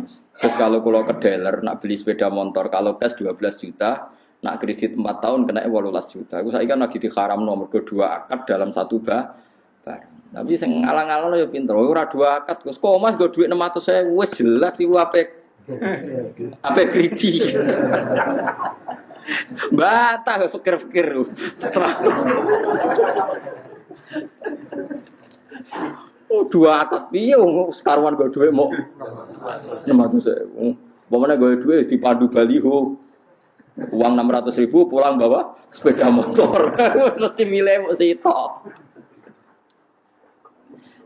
Terus kalau ke dealer nak beli sepeda motor kalau cash 12 juta, nak kredit 4 tahun kena 18 juta. Aku saiki kan lagi diharam nomor kedua akad dalam satu barang. Tapi sing ngalang-alang yo pinter. Ora dua akad Gus. Kok Mas go dhuwit 600.000 wis jelas iku ape kredi. Bata fikir-fikir. Oh dua akad piye sekaruan go dhuwit mok 600.000. Pemene go dhuwit dipandu baliho. Uang 600.000 pulang bawa sepeda motor. Mesti milih mok sitok.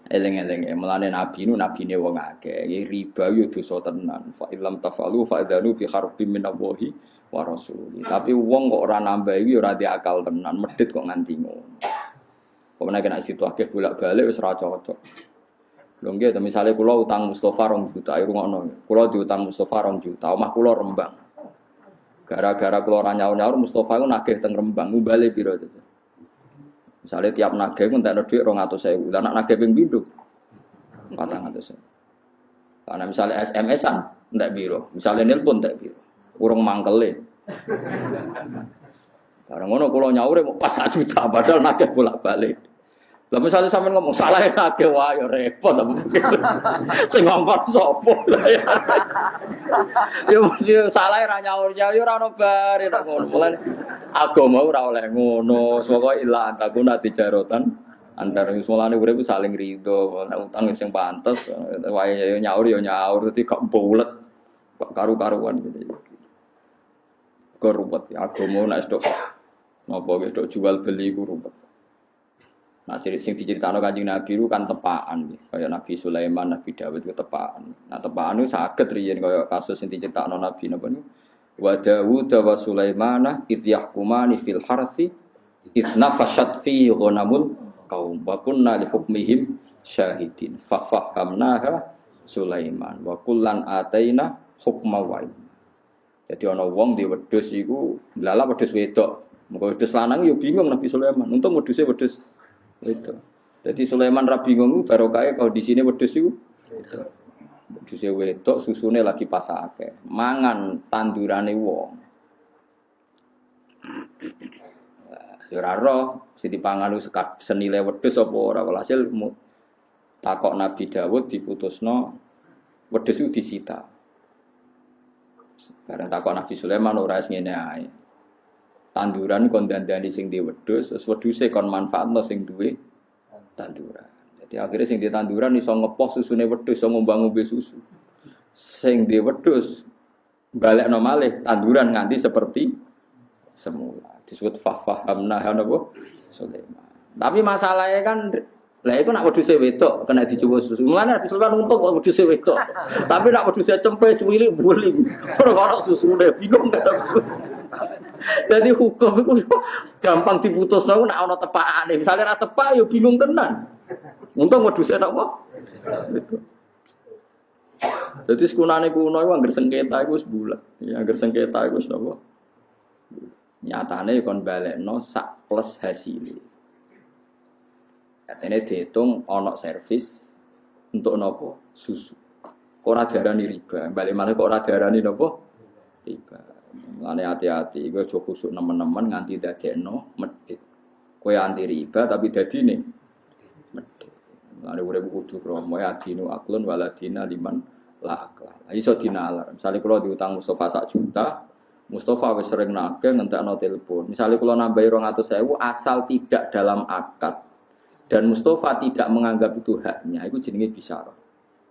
Eleng-eleng melane nabine wong akeh. Riba yo dosa tenan. Fa illam tafalu fa adzanu bi harbin minallahi wa rasuli. Tapi wong kok ora nambah iki ora di akal tenan, medhit kok nganti ngono. Pemene kena situ akeh bolak-balik wis ora cocok. Lho nggih, misale kula utang Mustofa 2 juta, ayo ngono. Kula diutang Mustofa 2 juta, omah kula Rembang. Gara-gara kula ora nyaur-nyaur Mustofa iku nagih teng Rembang, ngumbale piro to. Misale tiap nagih ku entekno dhuwit 200.000. Lah nek nagih ping pindho 400.000. Karena misale SMS-an entek piro, misale nelpon entek piro. Urung mangkele. Bareng ngono kula nyaure pas 1 juta padahal nagih bolak-balik. Lah misale sampean ngomong salah nagih wae ya repot apa begitu. Sing ngongkon sapa ya. Ya mesti salah ra nyaur ya ora ono bare nek ngono. Mulane agama ora oleh ngono. Pokoke ila antakuna tijarotan antar mulane urip saling rido, nek utang sing pantes wae nyaur ya nyaur dadi gak bulet. Kok karu-karuan gitu. Ruwet agama nek stok napa wis stok jual beli ku ruwet. Nah ciri sing diceritakno Kanjeng Nabi itu kan tepaan kaya Nabi Sulaiman, Nabi Dawud itu tepaan. Nah tepaan itu saged riyen kaya kasus sing diceritakno Nabi napa niku. Wa Dawud wa Sulaiman idh yahkumani fil harsi idh nafashat fi ghanamul qaum wa kunna li hukmihim syahidin fa fahamnaha Sulaiman wa kullan ataina hukma wa. Jadi ana wong di wedhus iku ndlalah wedhus wedok. Mengko wedhus lanang yo bingung Nabi Sulaiman. Untung wedhuse wedhus wedok. Jadi Sulaiman ra bingung barokahe kondisine wedhus iku. Wedhuse wedok susune lagi pasake. Mangan tandurane wong. Ya ora roh sing dipangan senile wedhus apa ora walhasil takok Nabi Dawud diputusno wedhus iku disita. Bareng takon Nabi Sulaiman ora ngene ae. Tanduran kon dandani sing di wedhus, terus wedhuse kon manfaatno sing duwe tanduran. Jadi akhirnya sing di tanduran iso ngepoh susune wedhus, iso ngombang-ngombe susu. Sing di wedhus balekno malih tanduran nganti seperti semula. Disebut fahamna napa Sulaiman. Tapi masalahnya kan lah iku nak wedhuse wedok kena dicoba susu. Mulane Sulaiman untung kok wedhuse wedok. Tapi nak wedhuse cempe cuwili buli. Ora susune bingung kan. Jadi hukum itu gampang diputusno nek ana tepakane. Misale ra tepak ya bingung tenan. Untung wedhuse napa? Gitu. Jadi sekunane kuno iku anggere sengketa iku wis bulat. Ya anggere sengketa iku wis napa? Nyatane kon balekno sak plus hasil. Katanya dihitung ana servis untuk nopo susu. Kok ora diarani riba. Balik maneh kok ora diarani nopo? Riba. Mulane hati-hati kowe aja khusuk nemen-nemen nganti dadekno medhit. Kowe anti riba tapi dadine medhit. Mulane urip kudu kromo adinu aklun waladina liman la akla. Iso dinalar. Misale kula diutang Mustofa 1 juta, Mustofa wis sering nagih ngentekno telepon. Misale kula nambahi 200.000 asal tidak dalam akad dan Mustofa tidak menganggap itu haknya, itu jenenge bisyarah.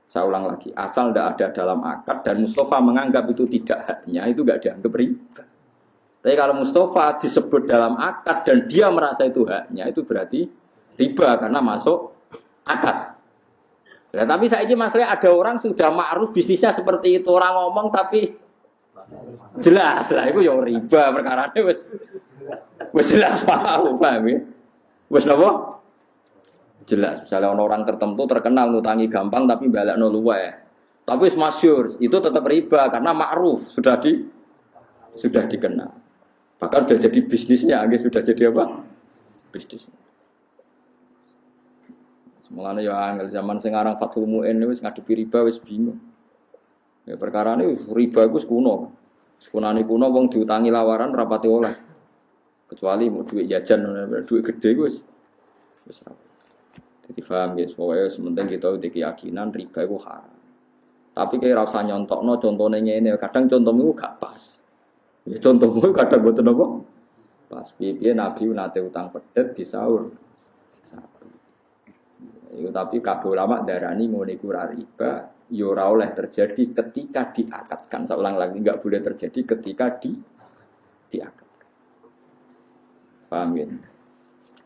Saya ulang lagi, asal tidak ada dalam akad dan Mustofa menganggap itu tidak haknya, itu tidak dianggap riba. Tapi kalau Mustofa disebut dalam akad dan dia merasa itu haknya, itu berarti riba karena masuk akad. Ya, tapi saya ini masalahnya ada orang sudah ma'ruf bisnisnya seperti itu, orang ngomong tapi jelas lah, itu ya riba perkaranya wes jelas paham ya, wes napa? Jelas, misalnya orang tertentu terkenal ngutangi gampang tapi balekno luweh. Tapi masyhur, itu tetap riba karena ma'ruf sudah dikenal. Bahkan sudah jadi bisnisnya, sudah jadi apa? Bisnisnya. Mulane ya angel zaman sing aran Fathul Muin wis ngadepi riba wis bingung. Ya perkara ini riba iku kuno. Sekunane kuno wong diutangi lawaran rapati oleh. Kecuali mau duit jajan, duit gede wis ra. Jadi paham ya, pokoknya sementing kita udah keyakinan riba itu haram. Tapi kayak rasa nyontokno contohnya ini, kadang contohmu gak pas. Ya contohmu kadang buat apa? Pas piye Nabi nate utang pedet di sahur. Itu tapi kabeh ulama darani ngono iku riba, ya ora oleh terjadi ketika diakatkan. Saya ulang lagi, enggak boleh terjadi ketika diakatkan. Paham ya?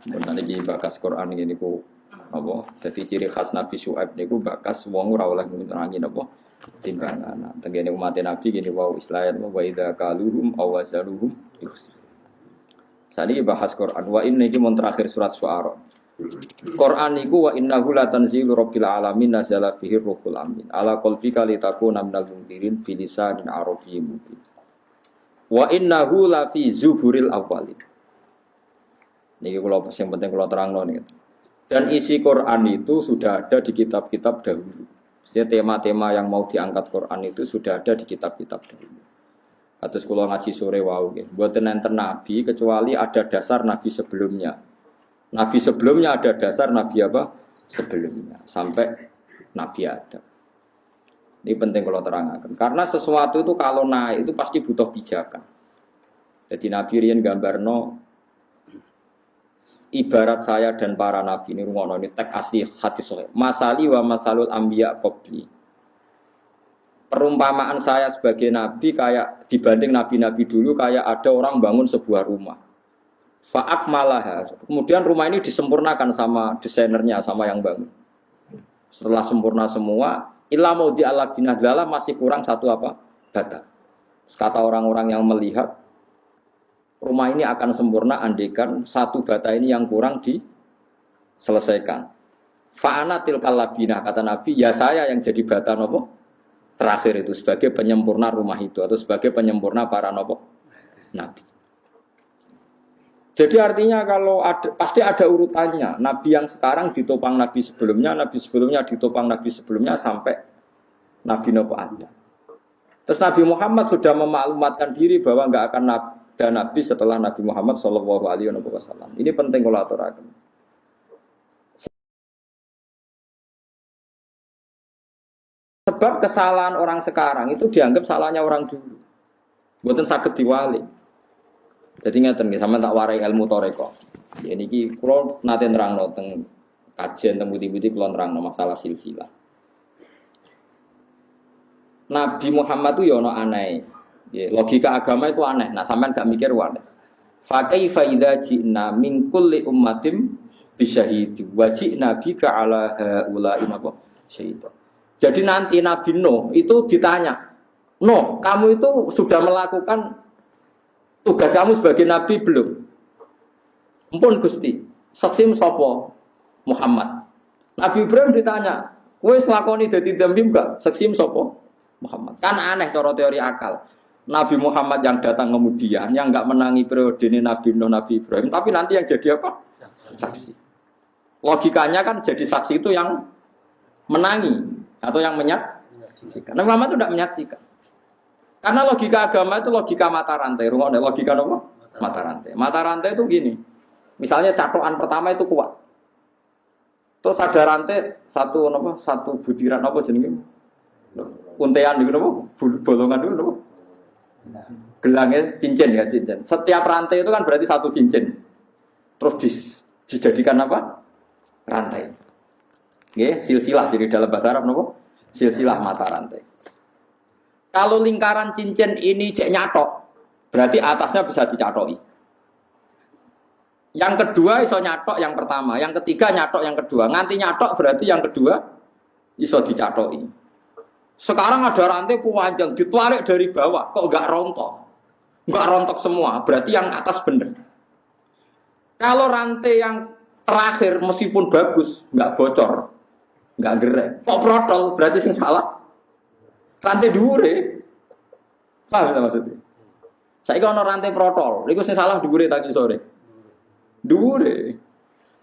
Mun iki bakas Quran ngene iku apa? Dadi ciri khas Nabi Syuaib niku bakas wong ora oleh ngurangi napa timbangan. Tengene umat Nabi gini wa islayan wa idza kaluhum aw wazaluhum yukhsir. Sani bahas Quran wa inna iki mun terakhir surat Syuara. Quran niku wa innahu la tanzilu rabbil alamin nazala fihi ruhul amin ala qalbika litakuna minal mundirin bilisanin arabiyyin mubin. Wa innahu la fi zuburil awwalin. Niki kula yang penting kula terangno niki. Dan isi Quran itu sudah ada di kitab-kitab dahulu. Jadi tema-tema yang mau diangkat Quran itu sudah ada di kitab-kitab dahulu. Atus kula ngaji sore wau nggih. Mboten enten nabi kecuali ada dasar nabi sebelumnya. Nabi sebelumnya ada dasar nabi apa? Sebelumnya sampai Nabi Adam. Ini penting kalau terangkan. Karena sesuatu itu kalau naik itu pasti butuh pijakan. Jadi Nabi riyen gambarno ibarat saya dan para nabi ini rungono ini teks asli hadis sahih. Masali wa masalul anbiya qabli. Perumpamaan saya sebagai nabi kayak dibanding nabi-nabi dulu kayak ada orang bangun sebuah rumah. Fa'akmalaha. Kemudian rumah ini disempurnakan sama desainernya, sama yang bangun. Setelah sempurna semua, illa maudi ala binadlala masih kurang satu apa? Bata. Kata orang-orang yang melihat rumah ini akan sempurna andaikan satu bata ini yang kurang diselesaikan. Fa'ana tilkal labinah, kata Nabi, ya saya yang jadi bata nopo terakhir itu sebagai penyempurna rumah itu atau sebagai penyempurna para nopo nabi. Jadi artinya kalau ada, pasti ada urutannya. Nabi yang sekarang ditopang nabi sebelumnya ditopang nabi sebelumnya sampai Nabi nopo ada. Terus Nabi Muhammad sudah memaklumatkan diri bahwa enggak akan ada nabi setelah Nabi Muhammad sallallahu alaihi wasallam. Ini penting kalau aturaken. Sebab kesalahan orang sekarang itu dianggap salahnya orang dulu. Mboten saged diwali. Jadi ngeten nggih sampean tak warai ilmu toreko. Ya niki kula nate nerangno teng kajian teng budi-budi kula nerangno masalah silsilah. Nabi Muhammad itu ya ana aneh. Ya, logika agama itu aneh. Nah, sampean gak mikir wae. Fa kaifa idza ji'na min kulli ummatin bisyahidi wa ji'na bika ala haula'i napa syaitan. Jadi nanti Nabi Nuh itu ditanya, "Nuh, kamu itu sudah melakukan tugas kamu sebagai nabi belum?" Ampun Gusti, seksim sapa? Muhammad. Nabi Ibrahim ditanya, "Kowe nglakoni dadi nabi enggak?" Seksim sapa? Muhammad. Kan aneh cara teori akal. Nabi Muhammad yang datang kemudian yang enggak menangi periode ini Nabi Nuh, Nabi Ibrahim, tapi nanti yang jadi apa? Saksi. Logikanya kan jadi saksi itu yang menangi atau yang menyaksikan. Nabi Muhammad itu tidak menyaksikan. Karena logika agama itu logika mata rantai. Rumahnya logika apa? Mata rantai. Mata rantai itu gini. Misalnya catokan pertama itu kuat. Terus ada rantai satu butiran apa jenenge? Untean itu apa? Bolongan itu apa? Gelangnya cincin ya cincin. Setiap rantai itu kan berarti satu cincin. Terus dijadikan apa? Rantai. Nggih, silsilah jadi dalam bahasa Arab napa? Silsilah mata rantai. Kalau lingkaran cincin ini cek nyatok, berarti atasnya bisa dicatoki. Yang kedua iso nyatok yang pertama, yang ketiga nyatok yang kedua. Nganti nyatok berarti yang kedua iso dicatoki. Sekarang ada rantai panjang ditarik dari bawah, kok enggak rontok? Enggak rontok semua, berarti yang atas bener. Kalau rantai yang terakhir meskipun bagus, enggak bocor, enggak gerek, kok protol, berarti sing salah rantai dhuwure. Paham maksudnya? Saiki ana rantai protol, iku sing salah dhuwure ta sore. Dhuwure.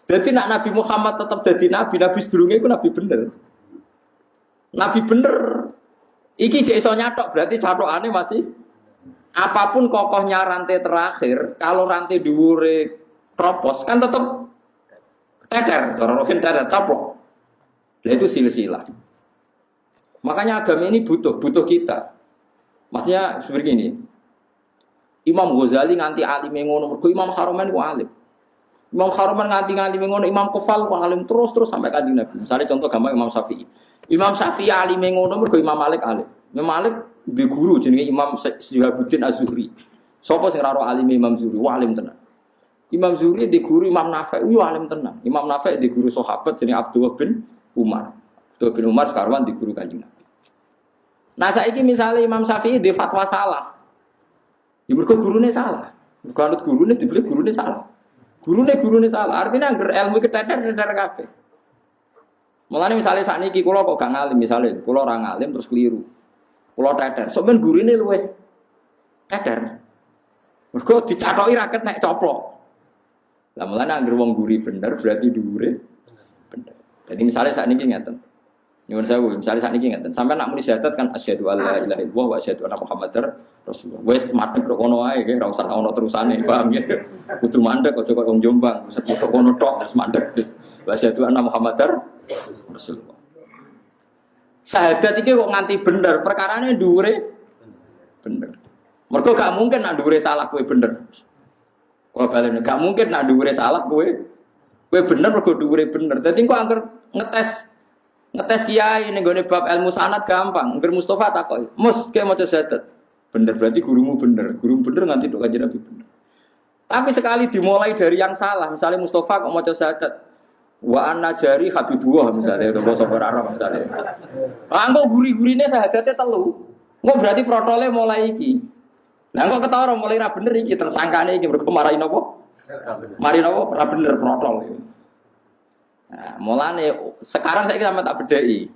Jadi nak Nabi Muhammad tetap jadi nabi, nabi sedurunge iku nabi bener. Nabi bener. Iki jek iso nyatok berarti catokane masih apapun kokohnya rantai terakhir, kalau rantai dhuwure kropos kan tetap teter, rohin teter taplok. Nah itu silsilah. Makanya agama ini butuh kita. Maksudnya seperti ini. Imam Ghazali nganti alim ngono, mergo Imam Haromen ku alim. Imam Haromen nganti ngalim ngono, Imam Kufal ku alim terus sampai Kanjeng Nabi. Misalnya contoh gampang Imam Syafi'i. Imam Syafi'i alim ngono mergo Imam Malik alim. Imam Malik di guru jenenge Imam Syihabuddin Az-Zuhri. Sapa sing ora alim Imam Zuhri? Wah alim tenan. Imam Zuhri di guru Imam Nafi', yo alim tenan. Imam Nafi' di guru sahabat jenenge Abdullah bin Umar. Abdullah bin Umar sekarang di guru Kanjeng Nabi. Nah saiki misalnya Imam Syafi'i di fatwa salah. Ya mergo gurune salah. Bukan gurune dibeli gurune salah. Gurune salah. Artinya angger ilmu keteter kabeh. Mulane misale sakniki kula kok gak ngalim misale, kula ora ngalim terus keliru. Kula teter. Sok ben gurine luwih teter. Mergo dicathoki raket nek coplok. Lah mulane angger wong guri bener berarti dhuwure bener. Jadi misale sakniki ngeten. Nyuwun sewu, misale sakniki ngeten. Sampai nak muni syahadat kan asyhadu alla ilaha illallah wa asyhadu anna muhammadar Rasulullah. Wes madhep kok kono wae nggih, ora usah ono terusane, paham nggih. Kudu mandek aja kok wong Jombang, kok kono tok terus mandek wis. Wa asyhadu anna muhammadar Rasulullah. Syahadat iki kok nganti bener, perkarane dhuwure bener. Mergo gak mungkin nak dhuwure salah kowe bener. Kok balene gak mungkin nak dhuwure salah kowe bener mergo dhuwure bener. Dadi kok angger ngetes kiai ning gone bab ilmu sanad gampang. Angger Mustofa takoki, "Mus, ki maca syahadat." Bener berarti gurumu bener nganti tok kanjeng Nabi bener. Tapi sekali dimulai dari yang salah, misalnya Mustofa kok maca syahadat wa anna jari habibullah misalnya atau basa Arab misalnya. Ah engko guri-gurine syahadatnya telu. Engko berarti protole mulai iki. Lah engko ketara mulai ra bener iki tersangkane iki mergo marahi napa? Mari napa ora bener protol iki. Nah, mulane sekarang saya sampe tak bedheki.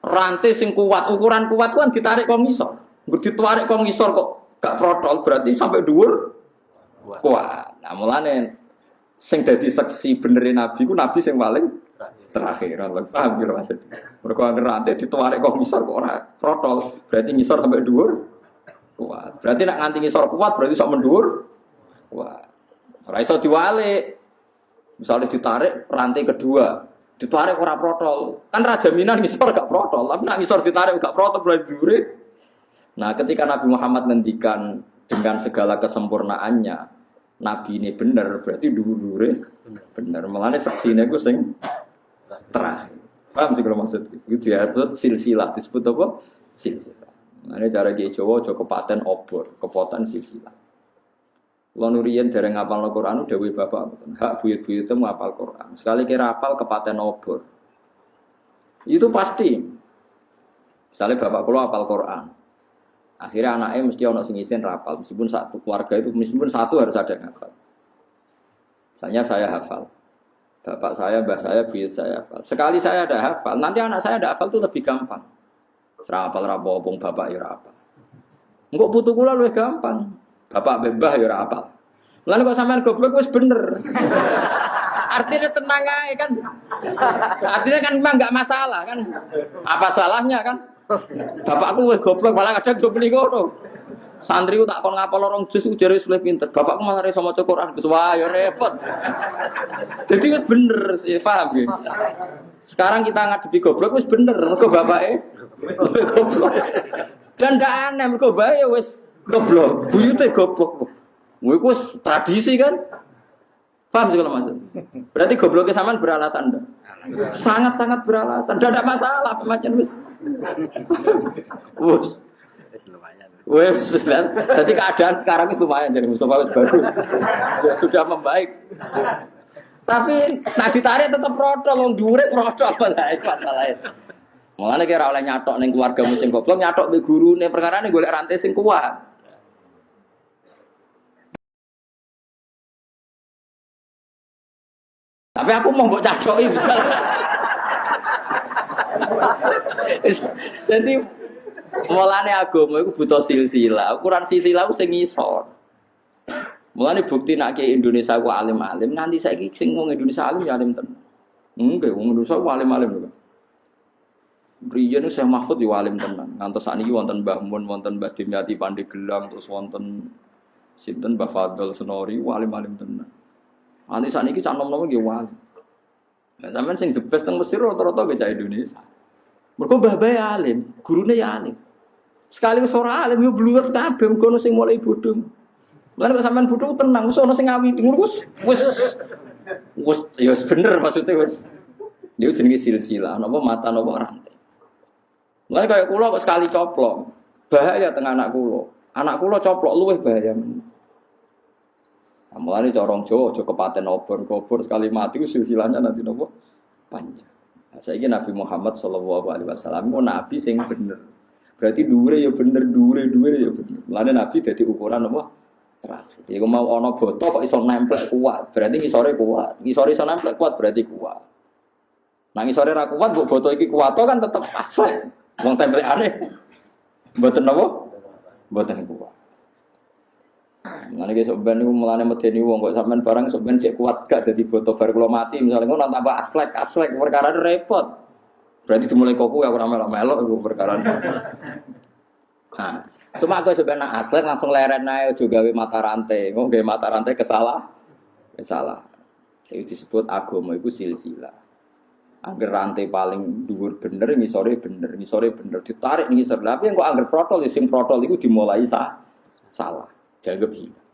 Rantai sing kuat, ukuran kuat kan ditarik kok ngisor. Nggo ditarik kok ngisor kok gak protol berarti sampai dhuwur kuat. Nah, mulane sing dadi saksi benere Nabi ku Nabi sing paling terakhir. Paham kira maksud. Mergo rantai ditarik kok ngisor kok ora protol, berarti ngisor sampai dhuwur kuat. Berarti nek nganti ngisor kuat berarti sok mendhuwur kuat. Ora iso diwalik. Misalnya ditarik rantai kedua, ditarik ora protol. Kan ra jaminan ngisor gak protol, tapi nek ngisor ditarik gak protol berarti dhuwure. Nah, ketika Nabi Muhammad ngendikan dengan segala kesempurnaannya, Nabi ini benar, berarti dhuwur-dhuwure benar. Mulane saksine iku sing terakhir. Paham sih kalau maksud itu disebut silsilah, disebut apa? Silsilah. Mulane cara Kiai Jawa aja kepaten obor, kepotan silsilah. Kulo nuriyen dereng ngapal Al-Qur'an dawuh bapak, hak buyut-buyut temu hafal Qur'an. Sekali kira hafal kepaten obor. Itu pasti. Misalnya bapak kulo hafal Qur'an. Akhirnya anaknya mesti ono sing isin hafal, meskipun satu keluarga itu meskipun satu harus ada yang hafal. Misalnya saya hafal. Bapak saya, mbah saya, buyut saya hafal. Sekali saya ada hafal, nanti anak saya ada hafal itu lebih gampang. Serapal rapopong bapak ya hafal. Engko putu kula luwih gampang. Bapak mbah ya ora apal. Lan kok sampean goblok wis bener. Artinya tenang aja kan. Artinya kan memang enggak masalah kan. Apa salahnya kan? Bapakku wis goblok malah kadang do muni ngono. Santri ku tak kon ngapal lorong jus ujare wis pinter. Bapakku malah iso maca Quran wis wah ya repot. Jadi wis bener, ya paham ya. Sekarang kita ngadepi goblok wis bener mergo bapake goblok. Dan ndak aneh mergo bae wis goblok, buyute goblok. Kuwi ku tradisi kan? Paham sih kalau maksud? Berarti gobloknya sampean beralasan ndak? Sangat-sangat beralasan. Ndak ada masalah pemacen wis. Wes lumayan. Wes kan. Jadi keadaan sekarang ini lumayan jadi Mustafa wis bagus. Sudah membaik. Tapi nak ditarik tetap protol, wong dhuwure protol lah itu masalahnya. Mulane kira oleh nyatok ning keluarga sing goblok, nyatok mbek gurune perkarane golek rantai sing kuat. Tapi aku mau mbok cacoki misalnya. Jadi mulane agama iku butuh silsilah. Ukuran silsilah ku sing ngisor. Mulane bukti nek Indonesia ku alim-alim, nanti saiki sing wong Indonesia alim ya alim tenan. Nggih, wong Indonesia ku alim-alim lho. Riyen Syekh Mahfud yo alim tenan. Ngantos sakniki wonten Mbah Mun, wonten Mbah Dimyati Pandeglang, terus wonten sinten Mbah Fadl Senori, alim-alim tenan. Nanti sakniki cak nom-nom nggih wali. Lah sampean sing the best teng Mesir rata-rata nggih cah Indonesia. Mergo mbah bae alim, gurune ya alim. Sekali wis ora alim yo bluwet kabeh mergo ono sing mulai bodho. Lah nek sampean bodho tenang, wis ono sing ngawiti ngono wis ya bener maksudnya wis. Dia jenenge silsilah, napa mata napa rantai. Mulane kaya kula kok sekali coplok, bahaya teng anak kula. Anak kula coplok luwih bahaya. Mulane corong Jawa aja kepaten obor-obor sekali mati ku silsilahnya nanti napa panjang. Nah, saiki Nabi Muhammad sallallahu alaihi wasallam ku nabi sing bener. Berarti dhuwure ya bener, dhuwure ya bener. Mulane nabi dadi ukuran apa? Terakhir. Iku mau ana boto kok iso nempel kuat, berarti ngisore kuat. Ngisore iso nempel kuat berarti kuat. Nah ngisore ra kuat mbok boto iki kuat kan tetep asli. Wong tempelane mboten napa? Mboten kuat. Ngene iki sok ben niku mulane medeni wong kok sampean barang sok ben sik kuat gak dadi boto bar kula mati misale ngono tambah aslek perkara repot. Berarti dimulai kok kuwi ora melok-melok iku perkara. Nah, cuma aku sebenarnya aslek langsung leren ae aja gawe mata rantai. Nggo gawe mata rantai kesalah. Itu disebut agama iku silsilah. Angger rantai paling dhuwur bener ngisore bener ditarik ngisor. Tapi yang kok angger protol sing protol iku dimulai salah. Dianggap hilang.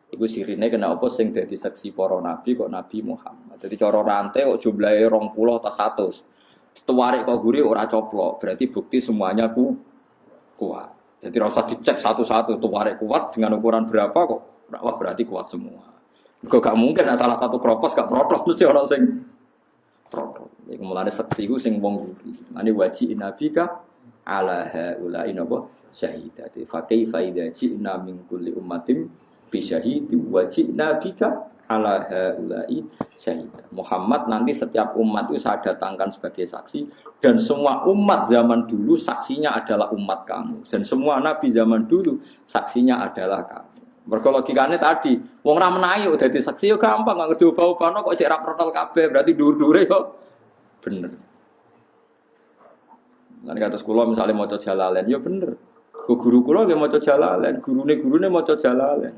Iku sirine kena apa sing dadi saksi para nabi kok Nabi Muhammad. Dadi cara rantai kok jumlahe 20 ta 100. Ditarik kok guri ora coplok. Berarti bukti semuanya kuat. Jadi ora usah dicek satu-satu tarik kuat dengan ukuran berapa kok. Wah berarti kuat semua. Kok gak mungkin salah satu kropos gak protol mesti ana sing protol. Iku mulane saksi ku sing wong guri. Mane wajib nabika ala haula inaba syahidati fa kaifa idza ji'na min kulli ummatin bi syahidi wa ji'na bika ala haula'i syahid. Muhammad nanti setiap umat itu saya datangkan sebagai saksi dan semua umat zaman dulu saksinya adalah umat kamu dan semua nabi zaman dulu saksinya adalah kamu. Mergo logikane tadi wong ra menahi udah dadi saksi yo gampang gak ngerti ubah-ubahno kok cek ra protol kabeh berarti dhuwur-dhuwure yo bener. Nanti kata sekolah misalnya mau coba Jalalain, ya bener. Guru kula nggih maca Jalalain, gurune maca Jalalain.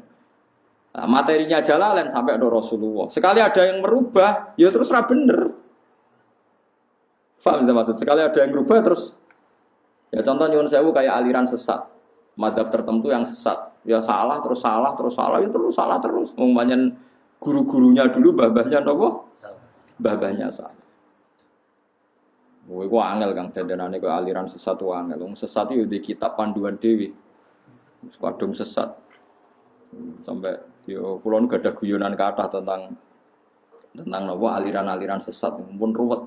Nah, materinya Jalalain sampai ada Rasulullah. Sekali ada yang merubah, ya terus ra bener. Paham maksud? Sekali ada yang merubah terus ya contoh nyuwun sewu kayak aliran sesat. Madzhab tertentu yang sesat. Ya salah terus salah ya terus salah terus. Umpamanya guru-gurunya dulu babahnya napa? Babahnya salah. Kowe ku angel Kang dandanane kok aliran sesat ku angel. Wong sesat iki di kitab panduan dhewe. Kadung sesat. Sampai yo kula nu gadah guyonan kathah tentang napa aliran-aliran sesat pun ruwet.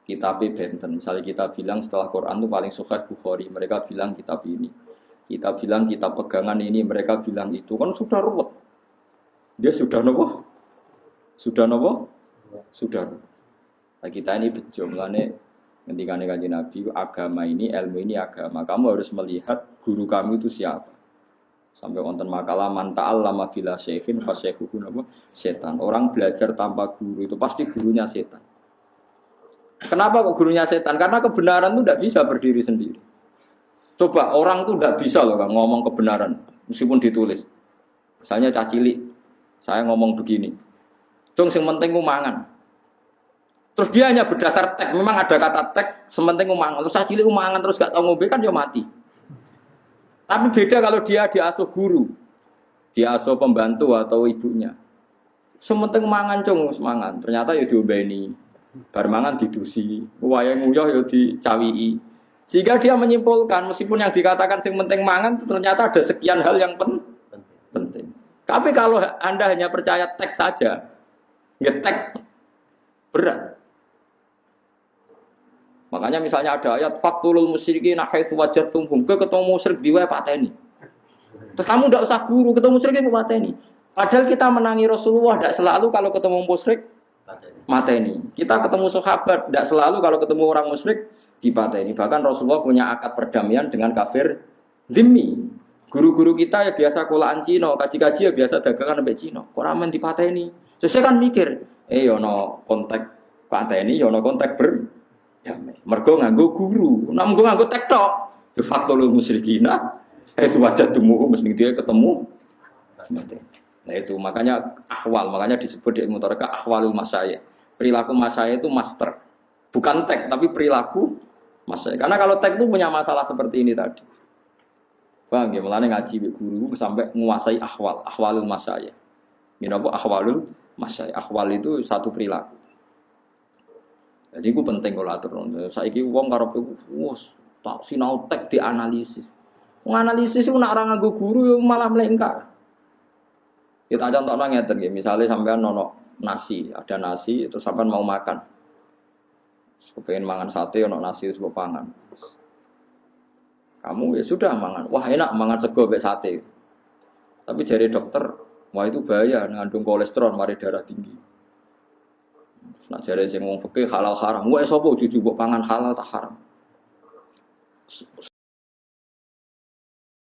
Kitab benten. Misalnya kita bilang setelah Quran itu paling sahih Bukhari, mereka bilang kitab ini. Kita bilang kitab pegangan ini, mereka bilang itu. Kan sudah ruwet. Dia sudah napa? Sudah napa? Sudah. Nah, kita ini bejo mulane ketika Kanjeng Nabi, agama ini, ilmu ini agama. Kamu harus melihat guru kamu itu siapa. Sampai wonten makalah man ta'allama bila syekhin fa syekhuhu setan. Orang belajar tanpa guru itu pasti gurunya setan. Kenapa kok gurunya setan? Karena kebenaran itu tidak bisa berdiri sendiri. Coba orang itu tidak bisa loh Kang, ngomong kebenaran meskipun ditulis. Misalnya cacilik, saya ngomong begini. Cung sing penting ku mangan. Terus dia hanya berdasar teks, memang ada kata teks, sementing umangan. Terus cilik umangan terus gak tahu ngombe kan ya mati. Tapi beda kalau dia diasuh guru, diasuh pembantu atau ibunya. Sementing umangan cung semangan. Ternyata ya diombeni, bar mangan didusi, wayahe nguyah ya dicawii. Sehingga dia menyimpulkan meskipun yang dikatakan sing penting mangan ternyata ada sekian hal yang penting. Tapi kalau Anda hanya percaya teks saja, ngetek berat. Makanya misalnya ada ayat faqtulul musyrikin haitsu wajadtumhum, ketemu musyrik di wae pateni. Terus kamu enggak usah guru, ketemu musyrik itu pateni. Padahal kita menangi Rasulullah tidak selalu kalau ketemu musyrik mateni. Kita ketemu sahabat tidak selalu kalau ketemu orang musyrik dipateni. Bahkan Rasulullah punya akad perdamaian dengan kafir dhimmi. Guru-guru kita ya biasa kulaan Cina, kaji-kaji ya biasa dagangan sampai Cina. Kok ramen dipateni? Sesuai kan mikir, yo no kontak pateni, yo no kontak damai. Mergo nganggo guru, nek nganggo tektok, ya fatul musyrikina, itu wajah tumuh mesti dia ketemu. Nah itu makanya ahwal, makanya disebut di ilmu tarekat ahwalul masyayikh. Perilaku masyayikh itu master. Bukan tek tapi perilaku masyayikh. Karena kalau tek itu punya masalah seperti ini tadi. Bang, ya mulane ngaji guru sampai menguasai ahwal, ahwalul masyayikh. Ini apa ahwalul masyayikh? Ahwal itu satu perilaku. Jadi itu penting kalau atur. Saiki wong karo wis tak sinau tek dianalisis. Menganalisis itu nak orang nganggo guru malah melengkar. Kita contohnya ngeten nggih, misale sampean ono nasi, ada nasi terus sampean mau makan. Kepengen mangan sate ono nasi terus pangan. Kamu ya sudah mangan. Wah, enak mangan sego mek sate. Tapi jari dokter, wah itu bahaya ngandung kolesterol mari darah tinggi. Nak jari sing wong fikih halal haram. Wah sapa juju mbok pangan halal tak haram.